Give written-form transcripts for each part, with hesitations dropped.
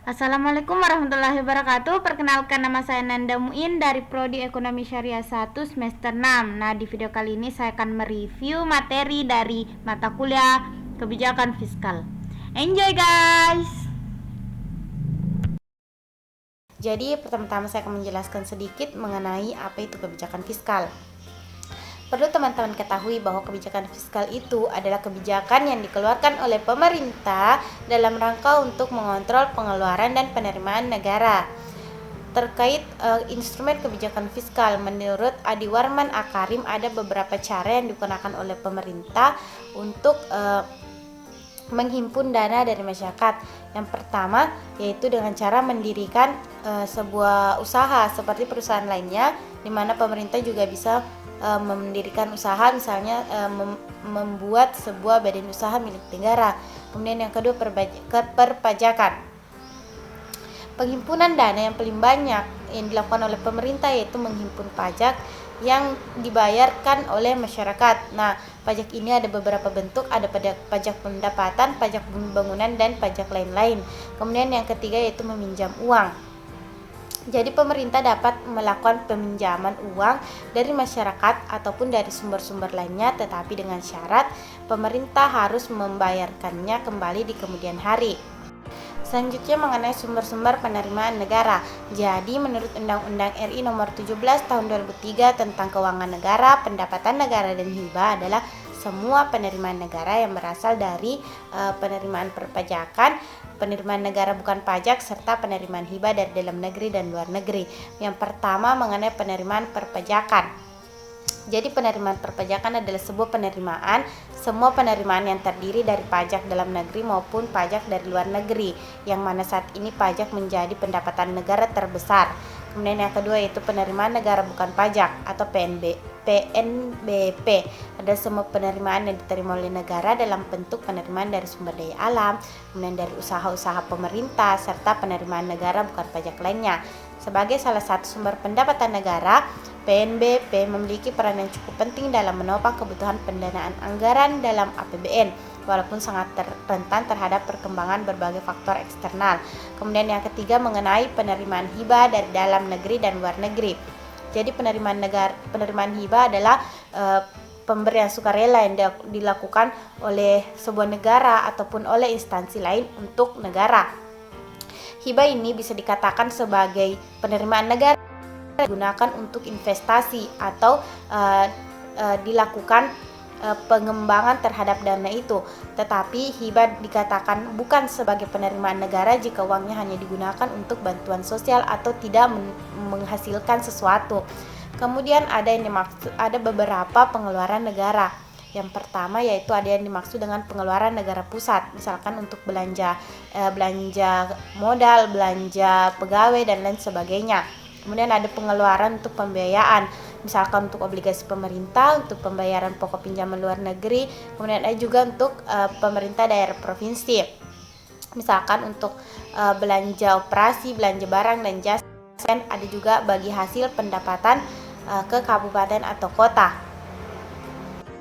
Assalamualaikum warahmatullahi wabarakatuh. Perkenalkan, nama saya Nanda Muin dari Prodi Ekonomi Syariah 1 semester 6. Nah, di video kali ini saya akan mereview materi dari mata kuliah kebijakan fiskal. Enjoy guys. Jadi pertama-tama saya akan menjelaskan sedikit mengenai apa itu kebijakan fiskal. Perlu teman-teman ketahui bahwa kebijakan fiskal itu adalah kebijakan yang dikeluarkan oleh pemerintah dalam rangka untuk mengontrol pengeluaran dan penerimaan negara. Terkait instrumen kebijakan fiskal, menurut Adi Warman Akarim ada beberapa cara yang digunakan oleh pemerintah untuk menghimpun dana dari masyarakat. Yang pertama yaitu dengan cara mendirikan sebuah usaha seperti perusahaan lainnya, di mana pemerintah juga bisa mendirikan usaha, misalnya membuat sebuah badan usaha milik negara. Kemudian yang kedua, perpajakan. Penghimpunan dana yang paling banyak yang dilakukan oleh pemerintah yaitu menghimpun pajak yang dibayarkan oleh masyarakat. Nah, pajak ini ada beberapa bentuk, ada pajak pendapatan, pajak bangunan, dan pajak lain-lain. Kemudian yang ketiga yaitu meminjam uang. Jadi pemerintah dapat melakukan peminjaman uang dari masyarakat ataupun dari sumber-sumber lainnya, tetapi dengan syarat pemerintah harus membayarkannya kembali di kemudian hari. Selanjutnya mengenai sumber-sumber penerimaan negara. Jadi menurut Undang-Undang RI Nomor 17 Tahun 2003 tentang Keuangan Negara, pendapatan negara dan hibah adalah semua penerimaan negara yang berasal dari penerimaan perpajakan, penerimaan negara bukan pajak, serta penerimaan hibah dari dalam negeri dan luar negeri. Yang pertama mengenai penerimaan perpajakan. Jadi penerimaan perpajakan adalah sebuah penerimaan, semua penerimaan yang terdiri dari pajak dalam negeri maupun pajak dari luar negeri, yang mana saat ini pajak menjadi pendapatan negara terbesar. Kemudian yang kedua yaitu penerimaan negara bukan pajak atau PNBP. Ada semua penerimaan yang diterima oleh negara dalam bentuk penerimaan dari sumber daya alam, kemudian dari usaha-usaha pemerintah, serta penerimaan negara bukan pajak lainnya. Sebagai salah satu sumber pendapatan negara, PNBP memiliki peran yang cukup penting dalam menopang kebutuhan pendanaan anggaran dalam APBN, walaupun sangat rentan terhadap perkembangan berbagai faktor eksternal. Kemudian yang ketiga mengenai penerimaan hibah dari dalam negeri dan luar negeri. Jadi penerimaan hibah adalah pemberian sukarela yang dilakukan oleh sebuah negara ataupun oleh instansi lain untuk negara. Hibah ini bisa dikatakan sebagai penerimaan negara digunakan untuk investasi atau dilakukan pengembangan terhadap dana itu. Tetapi hibah dikatakan bukan sebagai penerimaan negara jika uangnya hanya digunakan untuk bantuan sosial atau tidak menghasilkan sesuatu. Kemudian ada beberapa pengeluaran negara. Yang pertama yaitu ada yang dimaksud dengan pengeluaran negara pusat, misalkan untuk belanja modal, belanja pegawai dan lain sebagainya. Kemudian ada pengeluaran untuk pembiayaan, misalkan untuk obligasi pemerintah, untuk pembayaran pokok pinjaman luar negeri. Kemudian ada juga untuk pemerintah daerah provinsi, misalkan untuk belanja operasi, belanja barang dan jasa. Dan ada juga bagi hasil pendapatan ke kabupaten atau kota.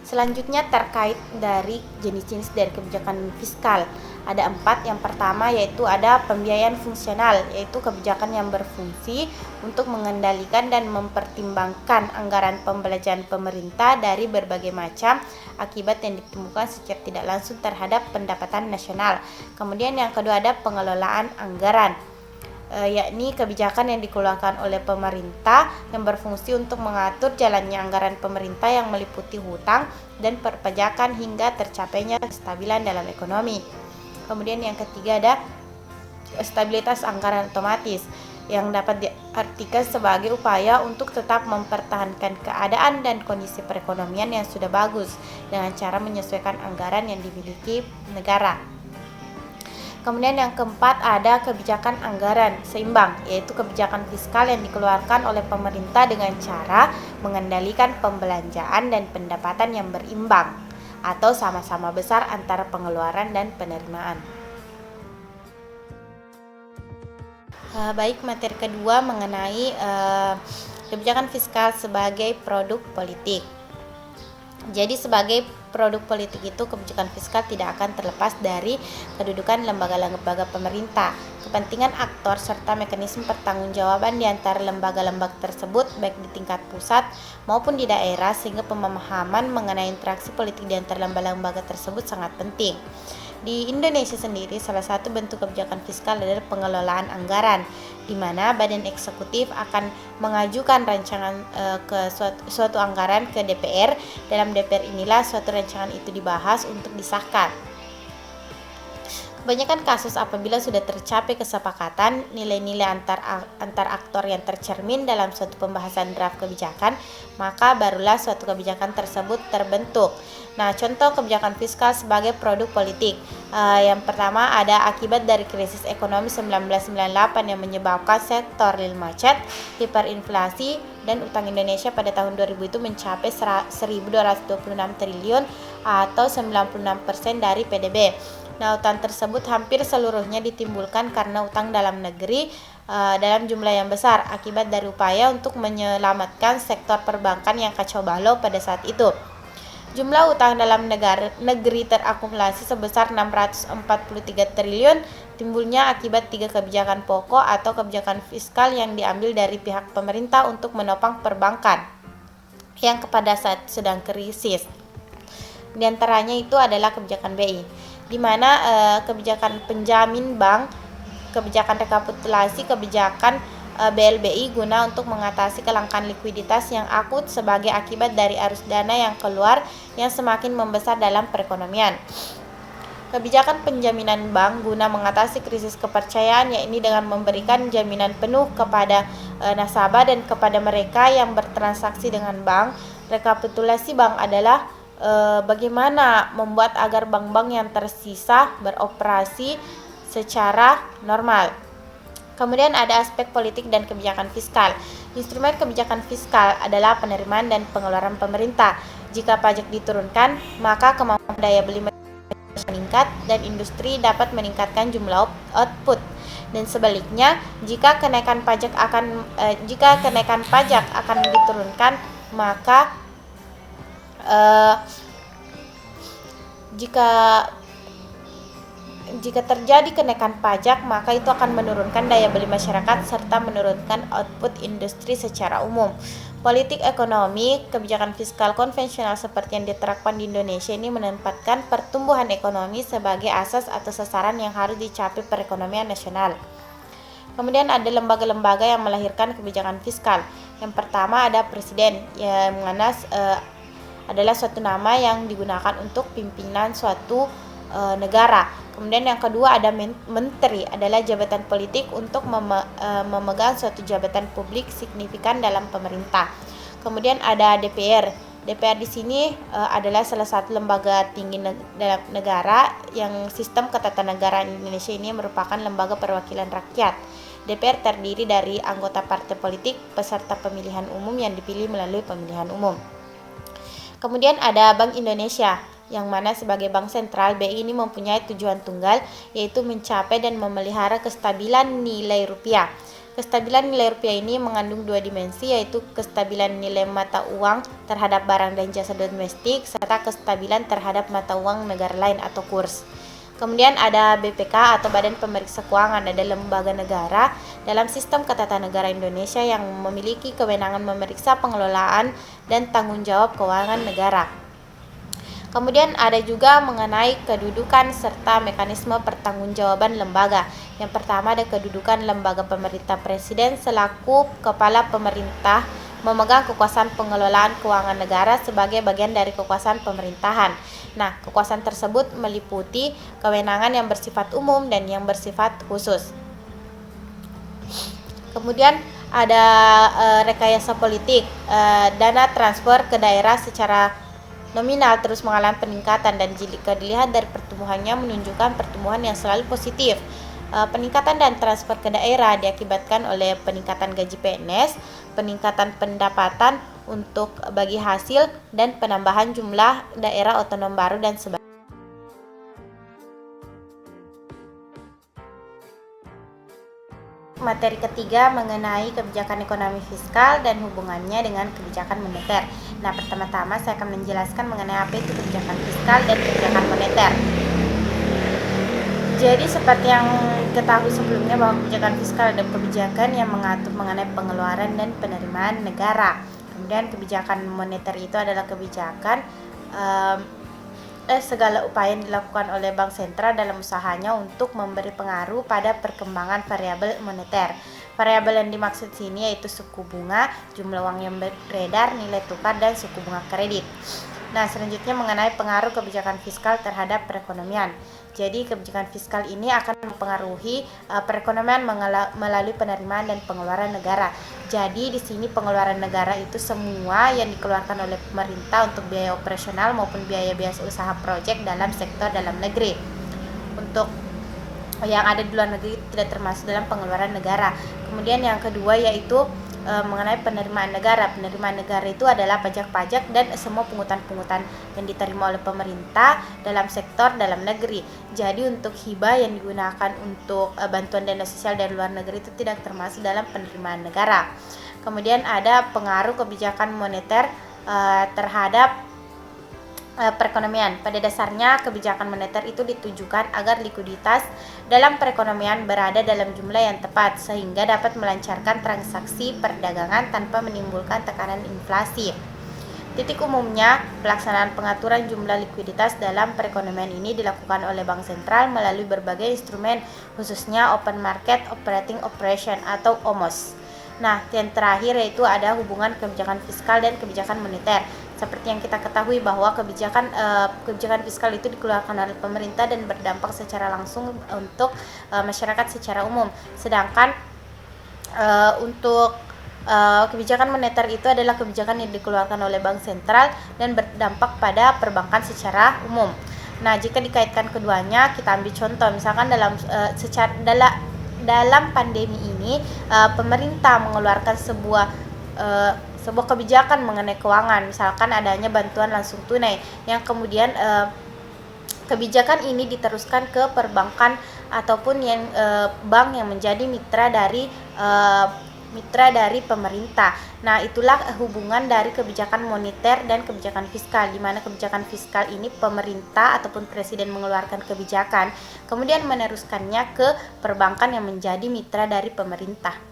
Selanjutnya terkait dari jenis-jenis dari kebijakan fiskal. Ada 4. Yang pertama yaitu ada pembiayaan fungsional, yaitu kebijakan yang berfungsi untuk mengendalikan dan mempertimbangkan anggaran pembelanjaan pemerintah dari berbagai macam akibat yang ditemukan secara tidak langsung terhadap pendapatan nasional. Kemudian yang kedua ada pengelolaan anggaran, yakni kebijakan yang dikeluarkan oleh pemerintah yang berfungsi untuk mengatur jalannya anggaran pemerintah yang meliputi hutang dan perpajakan hingga tercapainya kestabilan dalam ekonomi. Kemudian yang ketiga ada stabilitas anggaran otomatis, yang dapat diartikan sebagai upaya untuk tetap mempertahankan keadaan dan kondisi perekonomian yang sudah bagus dengan cara menyesuaikan anggaran yang dimiliki negara. Kemudian yang keempat ada kebijakan anggaran seimbang, yaitu kebijakan fiskal yang dikeluarkan oleh pemerintah dengan cara mengendalikan pembelanjaan dan pendapatan yang berimbang atau sama-sama besar antara pengeluaran dan penerimaan. Baik, materi kedua mengenai kebijakan fiskal sebagai produk politik. Jadi sebagai produk politik itu, kebijakan fiskal tidak akan terlepas dari kedudukan lembaga-lembaga pemerintah. kepentingan aktor serta mekanisme pertanggungjawaban di antara lembaga-lembaga tersebut baik di tingkat pusat maupun di daerah, sehingga pemahaman mengenai interaksi politik di antara lembaga-lembaga tersebut sangat penting. Di Indonesia sendiri, salah satu bentuk kebijakan fiskal adalah pengelolaan anggaran, di mana badan eksekutif akan mengajukan rancangan ke suatu anggaran ke DPR. Dalam DPR inilah suatu rancangan itu dibahas untuk disahkan. Kebanyakan kasus apabila sudah tercapai kesepakatan nilai-nilai antar aktor yang tercermin dalam suatu pembahasan draft kebijakan, maka barulah suatu kebijakan tersebut terbentuk. Nah, contoh kebijakan fiskal sebagai produk politik. Yang pertama ada akibat dari krisis ekonomi 1998 yang menyebabkan sektor real macet, hiperinflasi, dan utang Indonesia pada tahun 2000 itu mencapai 1.226 triliun atau 96% dari PDB. Nah, utang tersebut hampir seluruhnya ditimbulkan karena utang dalam negeri dalam jumlah yang besar akibat dari upaya untuk menyelamatkan sektor perbankan yang kacau balau pada saat itu. Jumlah utang dalam negeri terakumulasi sebesar 643 triliun, timbulnya akibat 3 kebijakan pokok atau kebijakan fiskal yang diambil dari pihak pemerintah untuk menopang perbankan yang kepada saat sedang krisis. Di antaranya itu adalah kebijakan BI, di mana kebijakan penjamin bank, kebijakan rekapitulasi, kebijakan BLBI guna untuk mengatasi kelangkaan likuiditas yang akut sebagai akibat dari arus dana yang keluar yang semakin membesar dalam perekonomian. Kebijakan penjaminan bank guna mengatasi krisis kepercayaan, yakni dengan memberikan jaminan penuh kepada nasabah dan kepada mereka yang bertransaksi dengan bank. Rekapitulasi bank adalah bagaimana membuat agar bank-bank yang tersisa beroperasi secara normal. Kemudian ada aspek politik dan kebijakan fiskal. Instrumen kebijakan fiskal adalah penerimaan dan pengeluaran pemerintah. Jika pajak diturunkan, maka kemampuan daya beli meningkat dan industri dapat meningkatkan jumlah output. Dan sebaliknya, jika kenaikan pajak akan diturunkan, maka jika terjadi kenaikan pajak, maka itu akan menurunkan daya beli masyarakat serta menurunkan output industri secara umum. Politik ekonomi, kebijakan fiskal konvensional seperti yang diterapkan di Indonesia ini menempatkan pertumbuhan ekonomi sebagai asas atau sasaran yang harus dicapai perekonomian nasional. Kemudian ada lembaga-lembaga yang melahirkan kebijakan fiskal. Yang pertama ada presiden, yang mana adalah suatu nama yang digunakan untuk pimpinan suatu negara. Kemudian yang kedua ada menteri, adalah jabatan politik untuk memegang suatu jabatan publik signifikan dalam pemerintah. Kemudian ada DPR. DPR di sini adalah salah satu lembaga tinggi dalam negara yang sistem ketatanegaraan Indonesia ini merupakan lembaga perwakilan rakyat. DPR terdiri dari anggota partai politik peserta pemilihan umum yang dipilih melalui pemilihan umum. Kemudian ada Bank Indonesia, yang mana sebagai bank sentral BI ini mempunyai tujuan tunggal, yaitu mencapai dan memelihara kestabilan nilai rupiah. Kestabilan nilai rupiah ini mengandung 2 dimensi, yaitu kestabilan nilai mata uang terhadap barang dan jasa domestik serta kestabilan terhadap mata uang negara lain atau kurs. Kemudian ada BPK atau Badan Pemeriksa Keuangan, ada lembaga negara dalam sistem ketatanegaraan Indonesia yang memiliki kewenangan memeriksa pengelolaan dan tanggung jawab keuangan negara. Kemudian ada juga mengenai kedudukan serta mekanisme pertanggungjawaban lembaga. Yang pertama ada kedudukan lembaga pemerintah. Presiden selaku kepala pemerintah memegang kekuasaan pengelolaan keuangan negara sebagai bagian dari kekuasaan pemerintahan. Nah, kekuasaan tersebut meliputi kewenangan yang bersifat umum dan yang bersifat khusus. Kemudian ada rekayasa politik. Dana transfer ke daerah secara nominal terus mengalami peningkatan dan jika dilihat dari pertumbuhannya menunjukkan pertumbuhan yang selalu positif. Peningkatan dan transfer ke daerah diakibatkan oleh peningkatan gaji PNS, peningkatan pendapatan untuk bagi hasil, dan penambahan jumlah daerah otonom baru dan sebagainya. Materi ketiga mengenai kebijakan ekonomi fiskal dan hubungannya dengan kebijakan moneter. Nah, pertama-tama saya akan menjelaskan mengenai apa itu kebijakan fiskal dan kebijakan moneter. Jadi seperti yang ketahui sebelumnya bahwa kebijakan fiskal ada kebijakan yang mengatur mengenai pengeluaran dan penerimaan negara. Kemudian kebijakan moneter itu adalah kebijakan segala upaya yang dilakukan oleh bank sentral dalam usahanya untuk memberi pengaruh pada perkembangan variabel moneter. Variabel yang dimaksud sini yaitu suku bunga, jumlah uang yang beredar, nilai tukar, dan suku bunga kredit. Nah, selanjutnya mengenai pengaruh kebijakan fiskal terhadap perekonomian. Jadi, kebijakan fiskal ini akan mempengaruhi perekonomian melalui penerimaan dan pengeluaran negara. Jadi, di sini pengeluaran negara itu semua yang dikeluarkan oleh pemerintah untuk biaya operasional maupun biaya biasa usaha proyek dalam sektor dalam negeri. Untuk yang ada di luar negeri tidak termasuk dalam pengeluaran negara. Kemudian yang kedua yaitu mengenai penerimaan negara. Penerimaan negara itu adalah pajak-pajak dan semua pungutan-pungutan yang diterima oleh pemerintah dalam sektor dalam negeri. Jadi untuk hibah yang digunakan untuk bantuan dana sosial dari luar negeri itu tidak termasuk dalam penerimaan negara. Kemudian ada pengaruh kebijakan moneter terhadap perekonomian. Pada dasarnya kebijakan moneter itu ditujukan agar likuiditas dalam perekonomian berada dalam jumlah yang tepat sehingga dapat melancarkan transaksi perdagangan tanpa menimbulkan tekanan inflasi. Titik umumnya, pelaksanaan pengaturan jumlah likuiditas dalam perekonomian ini dilakukan oleh Bank Sentral melalui berbagai instrumen, khususnya Open Market Operating Operation atau OMOS. Nah, yang terakhir yaitu ada hubungan kebijakan fiskal dan kebijakan moneter. Seperti yang kita ketahui bahwa kebijakan fiskal itu dikeluarkan oleh pemerintah dan berdampak secara langsung untuk masyarakat secara umum. Sedangkan untuk kebijakan moneter itu adalah kebijakan yang dikeluarkan oleh Bank Sentral dan berdampak pada perbankan secara umum. Nah, jika dikaitkan keduanya, kita ambil contoh misalkan dalam pandemi ini pemerintah mengeluarkan sebuah kebijakan mengenai keuangan, misalkan adanya bantuan langsung tunai yang kemudian kebijakan ini diteruskan ke perbankan ataupun yang bank yang menjadi mitra dari pemerintah. Nah, itulah hubungan dari kebijakan moneter dan kebijakan fiskal, di mana kebijakan fiskal ini pemerintah ataupun presiden mengeluarkan kebijakan, kemudian meneruskannya ke perbankan yang menjadi mitra dari pemerintah.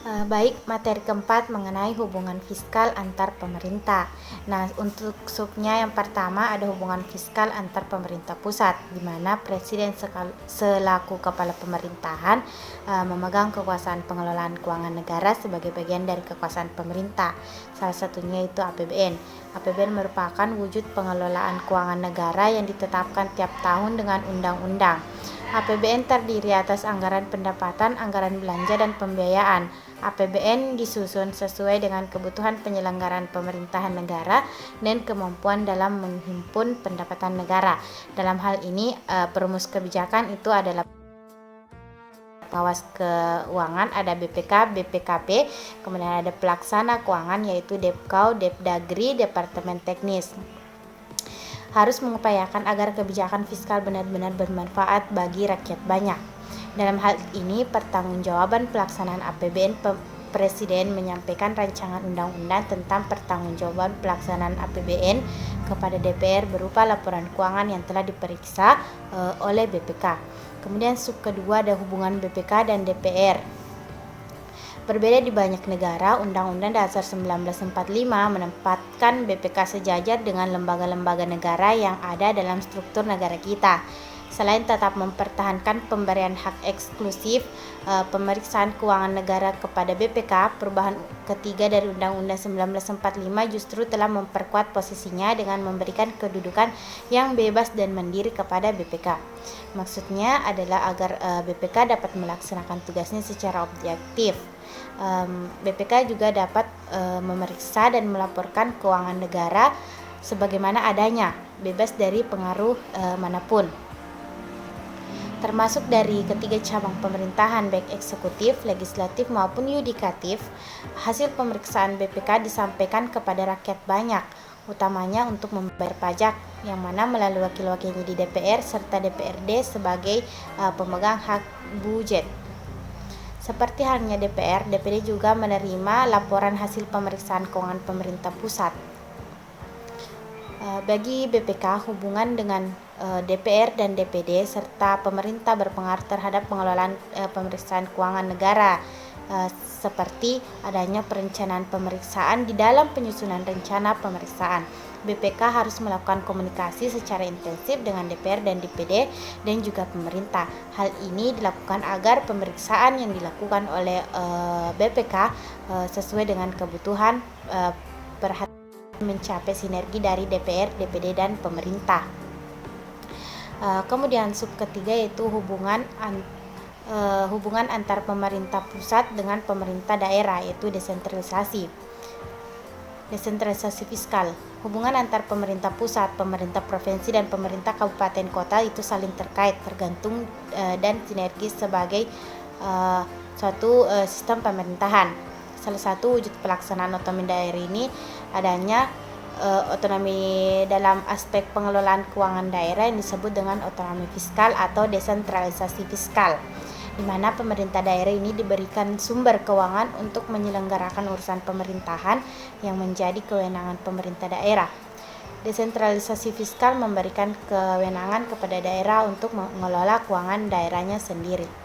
Baik, materi keempat mengenai hubungan fiskal antar pemerintah. Nah, untuk subnya yang pertama ada hubungan fiskal antar pemerintah pusat, di mana presiden selaku kepala pemerintahan memegang kekuasaan pengelolaan keuangan negara sebagai bagian dari kekuasaan pemerintah. Salah satunya itu APBN. APBN merupakan wujud pengelolaan keuangan negara yang ditetapkan tiap tahun dengan undang-undang. APBN terdiri atas anggaran pendapatan, anggaran belanja, dan pembiayaan. APBN disusun sesuai dengan kebutuhan penyelenggaraan pemerintahan negara dan kemampuan dalam menghimpun pendapatan negara. Dalam hal ini, perumus kebijakan itu adalah pengawas keuangan, ada BPK, BPKP, kemudian ada pelaksana keuangan yaitu Depkau, Depdagri, Departemen Teknis. Harus mengupayakan agar kebijakan fiskal benar-benar bermanfaat bagi rakyat banyak. Dalam hal ini, pertanggungjawaban pelaksanaan APBN, Presiden menyampaikan rancangan undang-undang tentang pertanggungjawaban pelaksanaan APBN kepada DPR berupa laporan keuangan yang telah diperiksa oleh BPK. Kemudian sub kedua ada hubungan BPK dan DPR. Berbeda di banyak negara, Undang-Undang Dasar 1945 menempatkan BPK sejajar dengan lembaga-lembaga negara yang ada dalam struktur negara kita. Selain tetap mempertahankan pemberian hak eksklusif pemeriksaan keuangan negara kepada BPK, perubahan ketiga dari Undang-Undang 1945 justru telah memperkuat posisinya dengan memberikan kedudukan yang bebas dan mandiri kepada BPK. Maksudnya adalah agar BPK dapat melaksanakan tugasnya secara objektif. BPK juga dapat memeriksa dan melaporkan keuangan negara sebagaimana adanya, bebas dari pengaruh manapun. Termasuk dari ketiga cabang pemerintahan baik eksekutif, legislatif maupun yudikatif, hasil pemeriksaan BPK disampaikan kepada rakyat banyak, utamanya untuk membayar pajak, yang mana melalui wakil-wakilnya di DPR serta DPRD sebagai pemegang hak budget. Seperti halnya DPR, DPD juga menerima laporan hasil pemeriksaan keuangan pemerintah pusat. Bagi BPK, hubungan dengan DPR dan DPD serta pemerintah berpengaruh terhadap pengelolaan pemeriksaan keuangan negara, seperti adanya perencanaan pemeriksaan di dalam penyusunan rencana pemeriksaan. BPK harus melakukan komunikasi secara intensif dengan DPR dan DPD dan juga pemerintah. Hal ini dilakukan agar pemeriksaan yang dilakukan oleh BPK sesuai dengan kebutuhan perhatian mencapai sinergi dari DPR, DPD, dan pemerintah. Kemudian sub ketiga yaitu hubungan antar pemerintah pusat dengan pemerintah daerah, yaitu desentralisasi fiskal. Hubungan antar pemerintah pusat, pemerintah provinsi, dan pemerintah kabupaten kota itu saling terkait, tergantung dan sinergis sebagai suatu sistem pemerintahan. Salah satu wujud pelaksanaan otonomi daerah ini adanya otonomi dalam aspek pengelolaan keuangan daerah yang disebut dengan otonomi fiskal atau desentralisasi fiskal, di mana pemerintah daerah ini diberikan sumber keuangan untuk menyelenggarakan urusan pemerintahan yang menjadi kewenangan pemerintah daerah. Desentralisasi fiskal memberikan kewenangan kepada daerah untuk mengelola keuangan daerahnya sendiri.